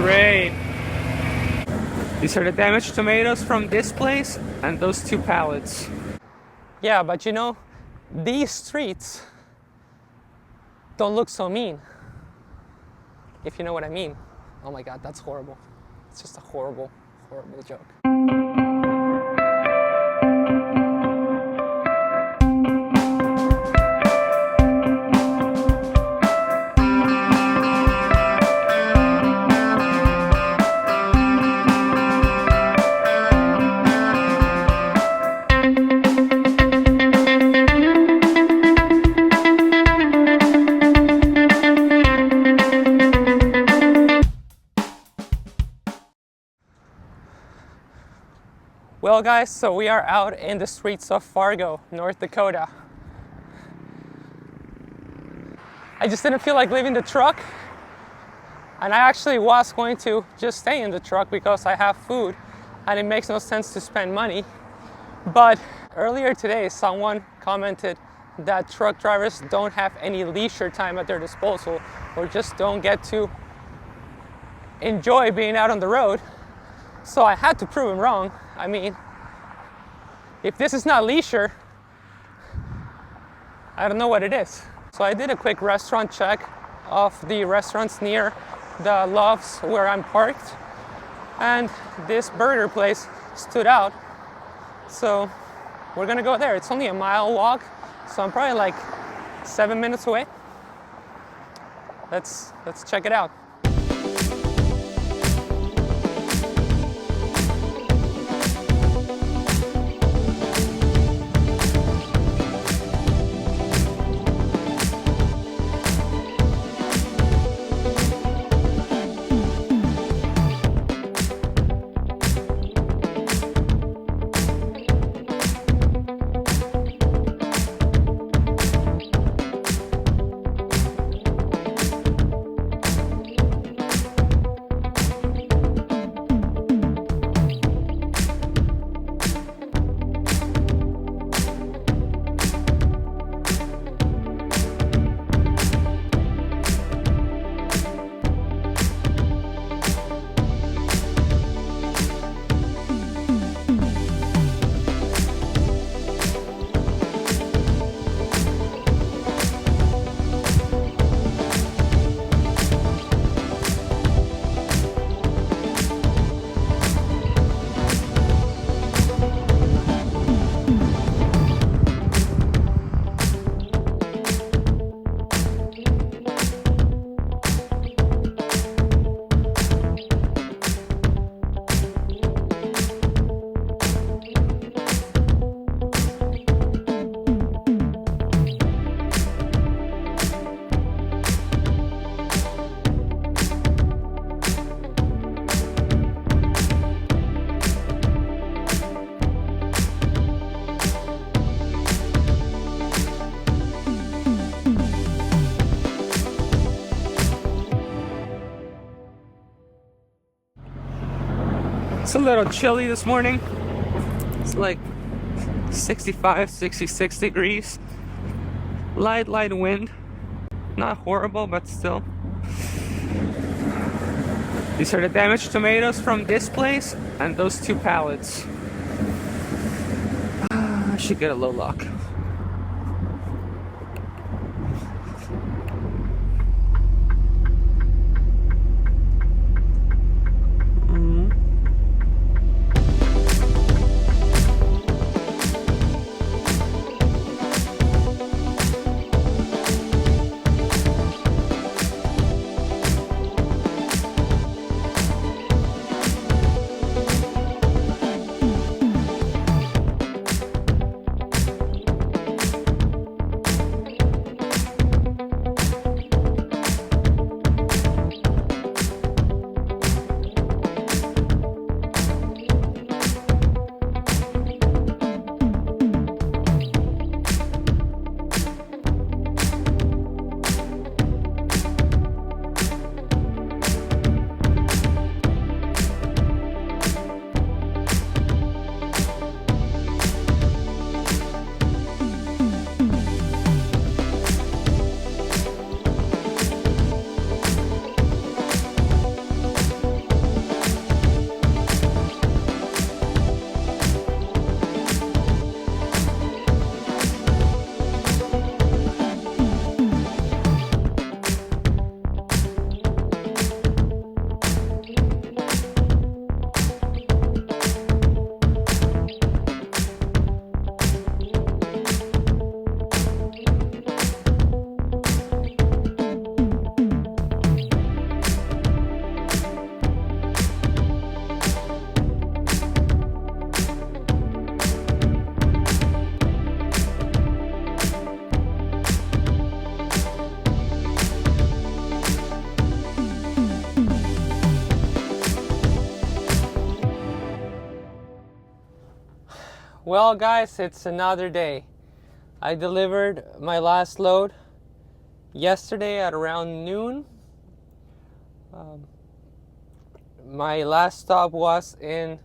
Great. These are the damaged tomatoes from this place and those 2 pallets. Yeah, but you know, these streets don't look so mean, if you know what I mean. Oh my God, that's horrible. It's just a horrible, horrible joke. Well guys, so we are out in the streets of Fargo, North Dakota. I just didn't feel like leaving the truck, and I actually was going to just stay in the truck because I have food and it makes no sense to spend money. But earlier today, someone commented that truck drivers don't have any leisure time at their disposal or just don't get to enjoy being out on the road. So I had to prove him wrong. I mean, if this is not leisure, I don't know what it is. So I did a quick restaurant check of the restaurants near the Loves where I'm parked, and this burger place stood out. So we're gonna go there. It's only a mile walk, so I'm probably like 7 minutes away. Let's check it out. It's a little chilly this morning. It's like 65, 66 degrees. Light wind. Not horrible, but still. These are the damaged tomatoes from this place and those 2 pallets. I should get a low lock. Well, guys, it's another day. I delivered my last load yesterday at around noon. My last stop was in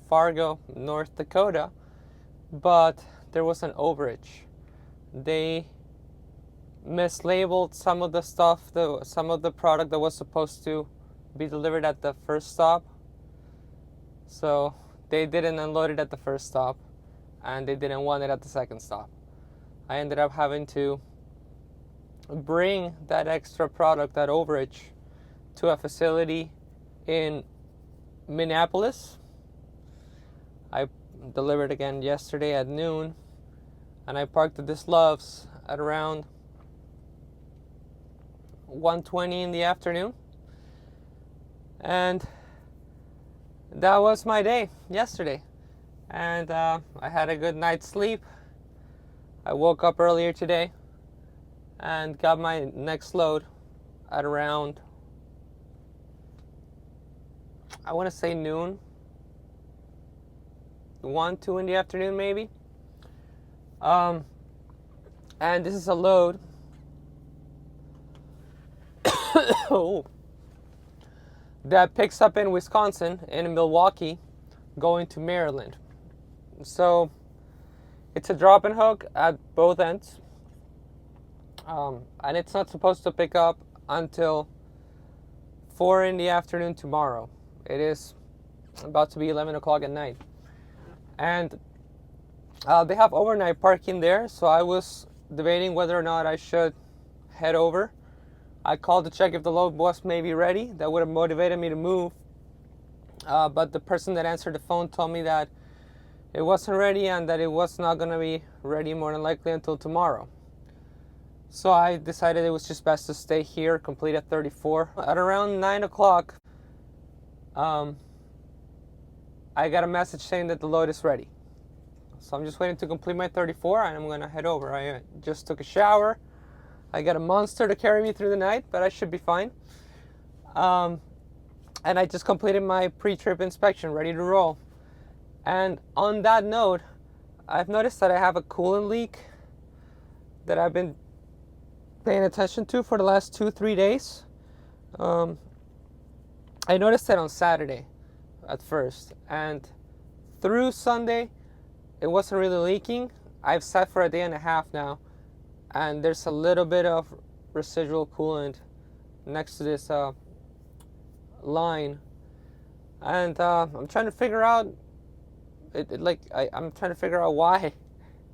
Fargo, North Dakota, but there was an overage. They mislabeled some of the stuff, some of the product that was supposed to be delivered at the first stop. So they didn't unload it at the first stop, and they didn't want it at the second stop. I ended up having to bring that extra product, that overage, to a facility in Minneapolis. I delivered again yesterday at noon, and I parked at this Love's at around 1:20 in the afternoon. And that was my day yesterday. And I had a good night's sleep. I woke up earlier today and got my next load at around, I want to say noon, 1, 2 in the afternoon maybe. And this is a load that picks up in Wisconsin, in Milwaukee, going to Maryland. So it's a drop and hook at both ends. And it's not supposed to pick up until 4 in the afternoon tomorrow. It is about to be 11 o'clock at night. And they have overnight parking there, so I was debating whether or not I should head over. I called to check if the load was maybe ready. That would have motivated me to move. But the person that answered the phone told me that it wasn't ready and that it was not going to be ready more than likely until tomorrow. So I decided it was just best to stay here, complete at 34. At around 9 o'clock, I got a message saying that the load is ready. So I'm just waiting to complete my 34 and I'm going to head over. I just took a shower. I got a monster to carry me through the night, but I should be fine. And I just completed my pre-trip inspection, ready to roll. And on that note, I've noticed that I have a coolant leak that I've been paying attention to for the last 2-3 days. I noticed it on Saturday at first, and through Sunday, it wasn't really leaking. I've sat for a day and a half now, and there's a little bit of residual coolant next to this line, and I'm trying to figure out I'm trying to figure out why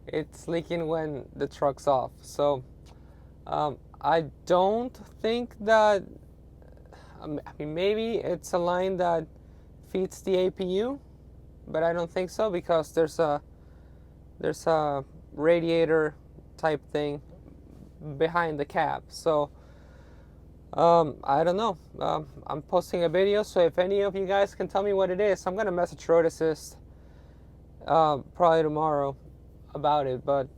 it's leaking when the truck's off. So I don't think that, I mean, maybe it's a line that feeds the APU, but I don't think so, because there's a radiator type thing behind the cab. So I don't know. I'm posting a video, so if any of you guys can tell me what it is, I'm gonna message Road Assist probably tomorrow about it. But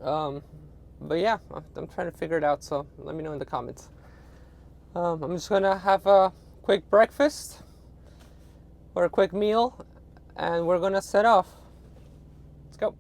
yeah, I'm trying to figure it out, so let me know in the comments. I'm just gonna have a quick breakfast or a quick meal, and we're gonna set off. Let's go.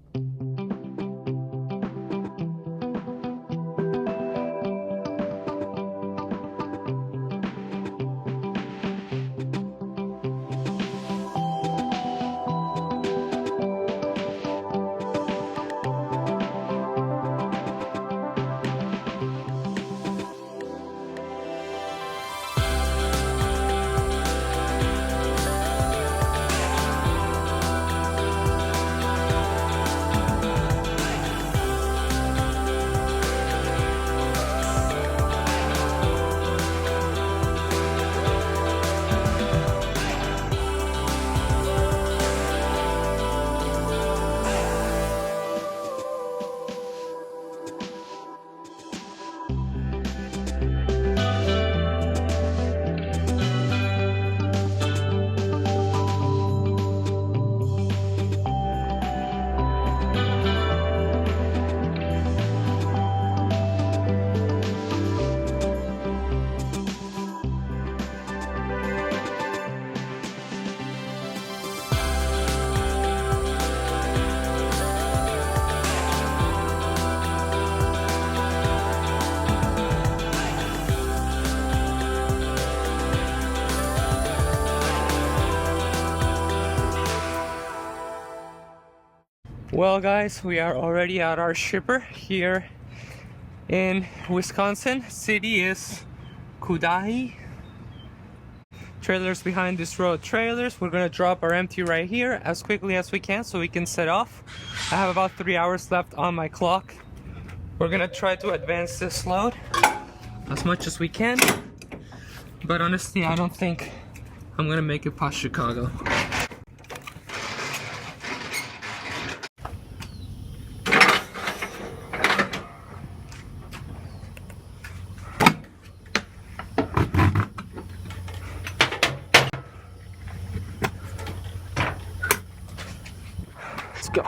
Well guys, we are already at our shipper here in Wisconsin. City is Cudahy. Trailers behind this road trailers. We're gonna drop our empty right here as quickly as we can so we can set off. I have about 3 hours left on my clock. We're gonna try to advance this load as much as we can, but honestly I don't think I'm gonna make it past Chicago. Let's go.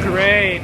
Great.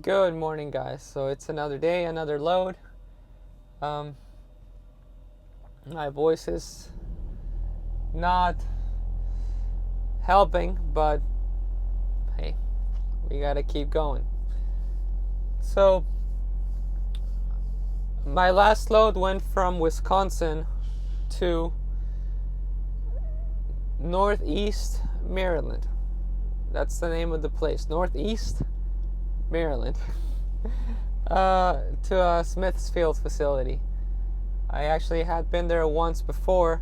Good morning guys. So it's another day, another load. My voice is not helping, but hey, we gotta keep going. So my last load went from Wisconsin to Northeast Maryland. That's the name of the place, Northeast Maryland. To a Smithfield facility. I actually had been there once before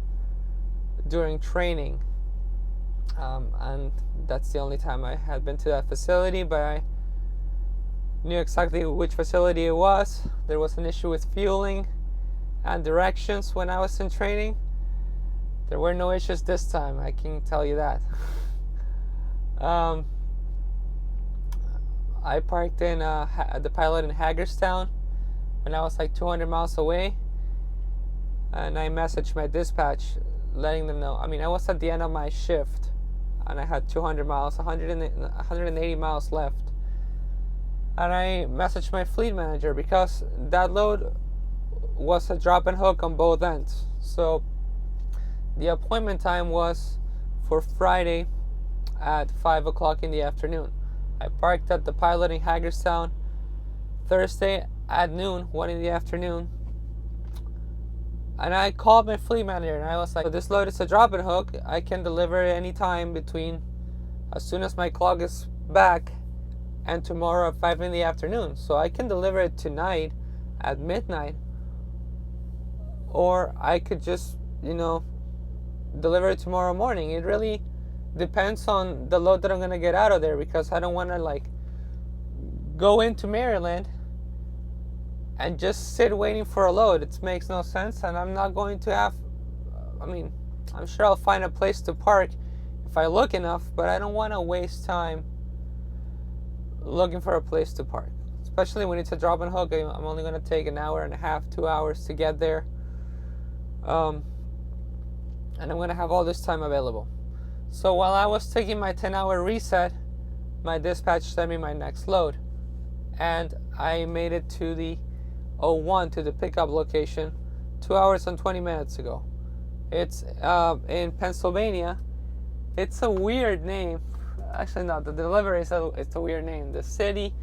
during training, and that's the only time I had been to that facility, but I knew exactly which facility it was. There was an issue with fueling and directions when I was in training. There were no issues this time, I can tell you that. I parked in the pilot in Hagerstown when I was like 200 miles away, and I messaged my dispatch letting them know. I mean, I was at the end of my shift and I had 200 miles, 180 miles left, and I messaged my fleet manager because that load was a drop and hook on both ends. So the appointment time was for Friday at 5 o'clock in the afternoon. I parked at the pilot in Hagerstown Thursday at noon, 1 in the afternoon. And I called my fleet manager and I was like, this load is a drop and hook. I can deliver it anytime between as soon as my clock is back and tomorrow at 5 in the afternoon. So I can deliver it tonight at midnight or I could just, deliver it tomorrow morning. It really depends on the load that I'm gonna get out of there, because I don't want to like go into Maryland and just sit waiting for a load. It makes no sense, and I'm not going to have. I'm sure I'll find a place to park if I look enough, but I don't want to waste time looking for a place to park, especially when it's a drop and hook. I'm only going to take an hour and a half, 2 hours to get there, and I'm going to have all this time available. So while I was taking my 10-hour reset, my dispatch sent me my next load, and I made it to the 01, to the pickup location, 2 hours and 20 minutes ago. It's in Pennsylvania. It's a weird name. Actually, no, the delivery it's a weird name. The city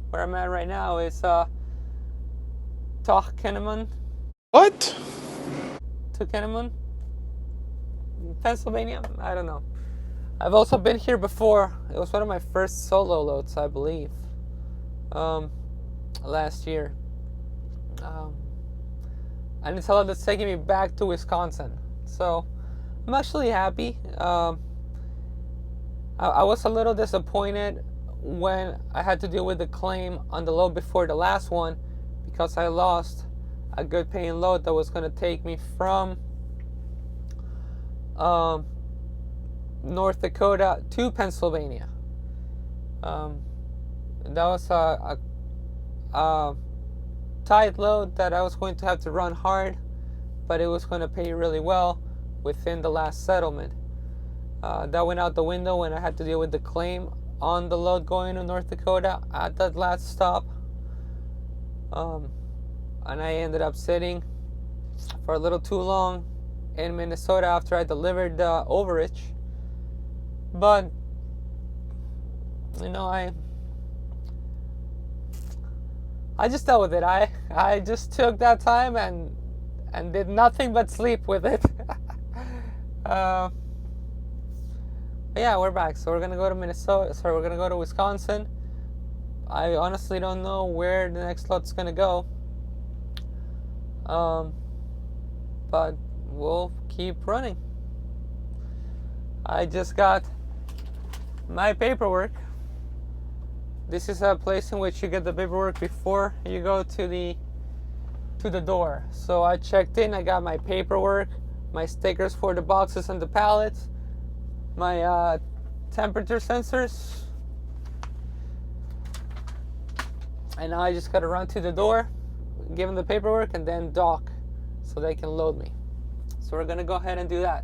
where I'm at right now is Tuckeneman. What? Tuckeneman, Pennsylvania? I don't know. I've also been here before. It was one of my first solo loads, I believe, last year. And it's a lot that's taking me back to Wisconsin. So I'm actually happy. I was a little disappointed when I had to deal with the claim on the load before the last one, because I lost a good paying load that was going to take me from North Dakota to Pennsylvania. That was a tight load that I was going to have to run hard, but it was going to pay really well within the last settlement. That went out the window when I had to deal with the claim on the load going to North Dakota at that last stop. And I ended up sitting for a little too long in Minnesota after I delivered the overage. But, I just dealt with it. I just took that time and did nothing but sleep with it. Yeah, we're back. So we're gonna go to we're gonna go to Wisconsin. I honestly don't know where the next load's gonna go. But we'll keep running. I just got my paperwork. This is a place in which you get the paperwork before you go to the door. So I checked in, I got my paperwork, my stickers for the boxes and the pallets, my temperature sensors, and now I just gotta run to the door, give them the paperwork, and then dock so they can load me. So we're gonna go ahead and do that.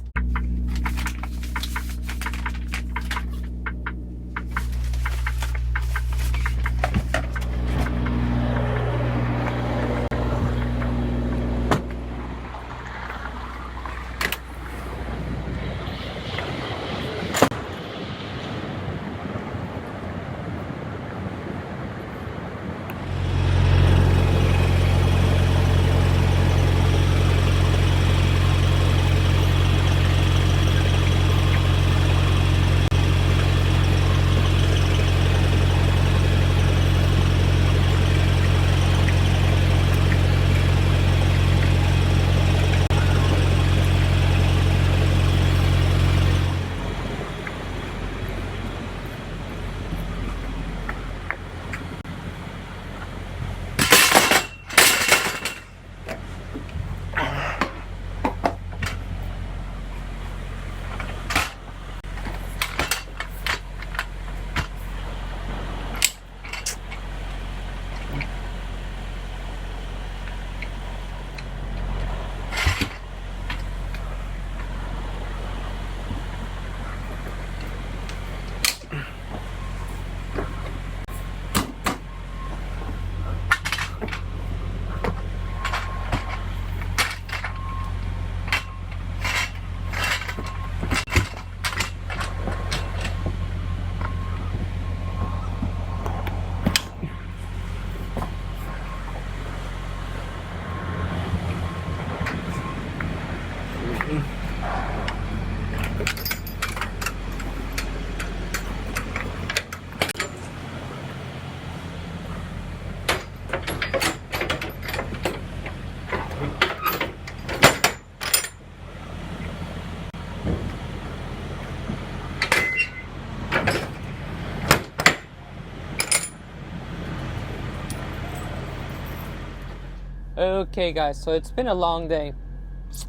Okay guys, so it's been a long day.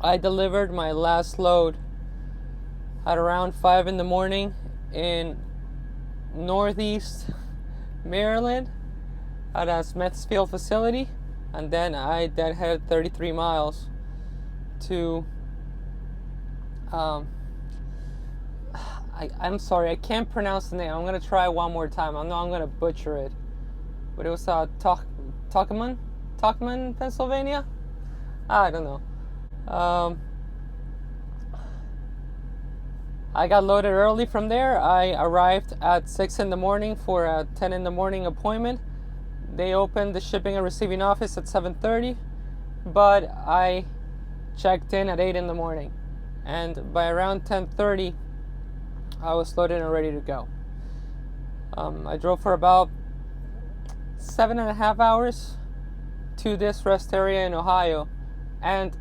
I delivered my last load at around 5 in the morning in Northeast Maryland at a Smithfield facility, and then I deadheaded 33 miles to I'm sorry, I can't pronounce the name. I'm gonna try one more time. I know I'm gonna butcher it, but it was Tuckerman, Pennsylvania. I don't know. I got loaded early from there. I arrived at 6 in the morning for a 10 in the morning appointment. They opened the shipping and receiving office at 7:30, but I checked in at 8 in the morning, and by around 10:30 I was loaded and ready to go. I drove for about 7.5 hours to this rest area in Ohio, and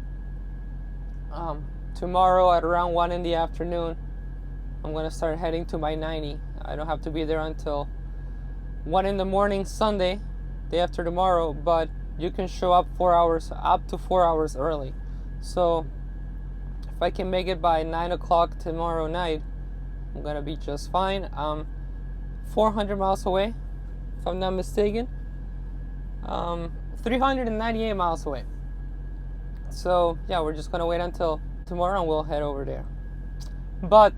tomorrow at around 1 in the afternoon I'm going to start heading to my 90. I don't have to be there until 1 in the morning Sunday, day after tomorrow, but you can show up up to 4 hours early. So if I can make it by 9 o'clock tomorrow night, I'm gonna be just fine. 400 miles away, if I'm not mistaken. 398 miles away. So yeah, we're just gonna wait until tomorrow and we'll head over there. But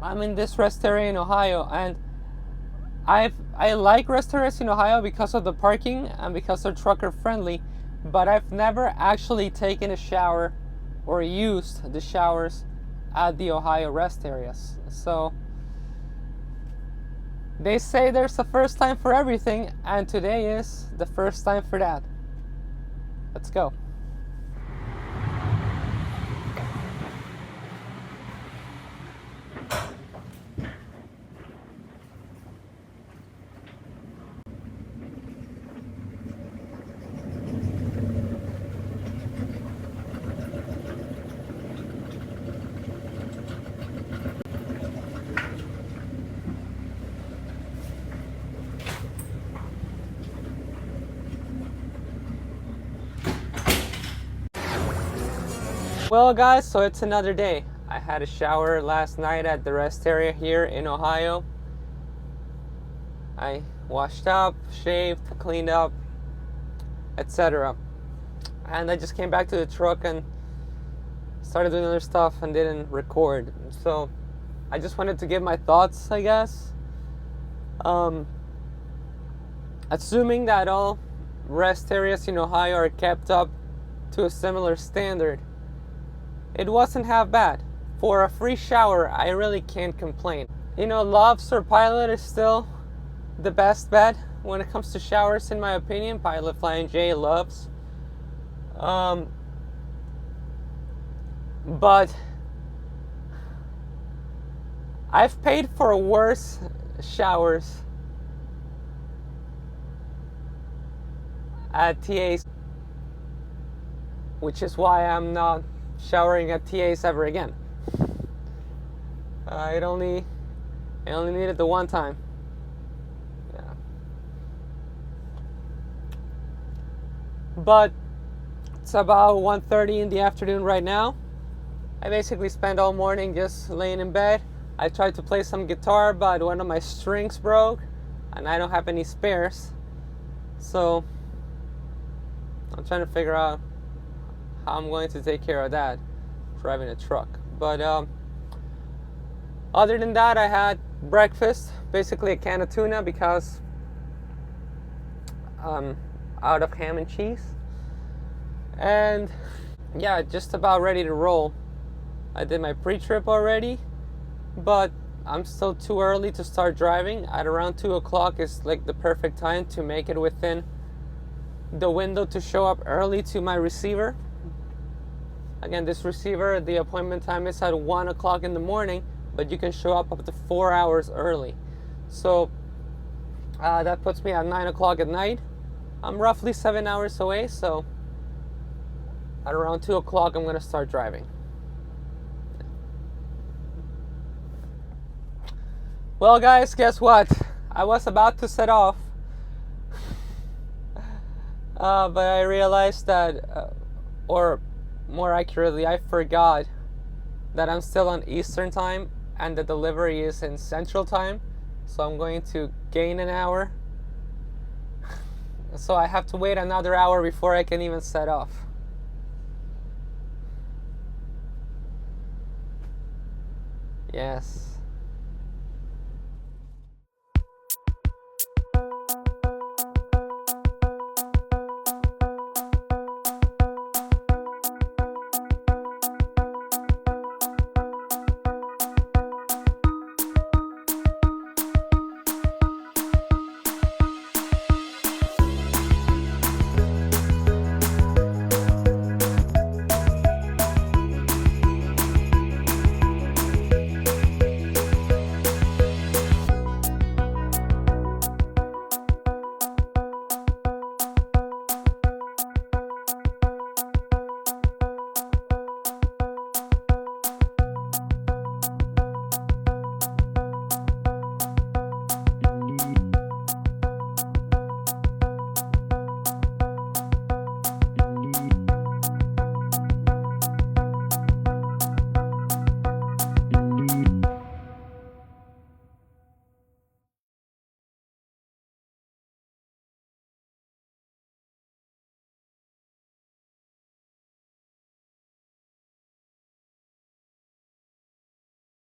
I'm in this rest area in Ohio, and I like rest areas in Ohio because of the parking and because they're trucker friendly, but I've never actually taken a shower or used the showers at the Ohio rest areas. So they say there's a first time for everything, and today is the first time for that. Let's go. Well guys, so it's another day. I had a shower last night at the rest area here in Ohio. I washed up, shaved, cleaned up, etc. And I just came back to the truck and started doing other stuff and didn't record. So I just wanted to give my thoughts, I guess. Assuming that all rest areas in Ohio are kept up to a similar standard, it wasn't half bad. For a free shower, I really can't complain. You know, Love's or Pilot is still the best bet when it comes to showers, in my opinion. Pilot, Flying J, Love's. But I've paid for worse showers at TA's, which is why I'm not showering at TA's ever again. I only needed the one time. Yeah. But it's about 1:30 in the afternoon right now. I basically spent all morning just laying in bed. I tried to play some guitar, but one of my strings broke and I don't have any spares. So I'm trying to figure out how I'm going to take care of that driving a truck. But other than that, I had breakfast, basically a can of tuna because I'm out of ham and cheese. And yeah, just about ready to roll. I did my pre-trip already, but I'm still too early to start driving. At around 2 o'clock is like the perfect time to make it within the window to show up early to my receiver. Again, this receiver, the appointment time is at 1 o'clock in the morning, but you can show up to 4 hours early. So that puts me at 9 o'clock at night. I'm roughly 7 hours away, so at around 2 o'clock I'm gonna start driving. Well guys, guess what? I was about to set off But I realized that, or more accurately, I forgot that I'm still on Eastern time and the delivery is in Central time. So I'm going to gain an hour. So I have to wait another hour before I can even set off. Yes.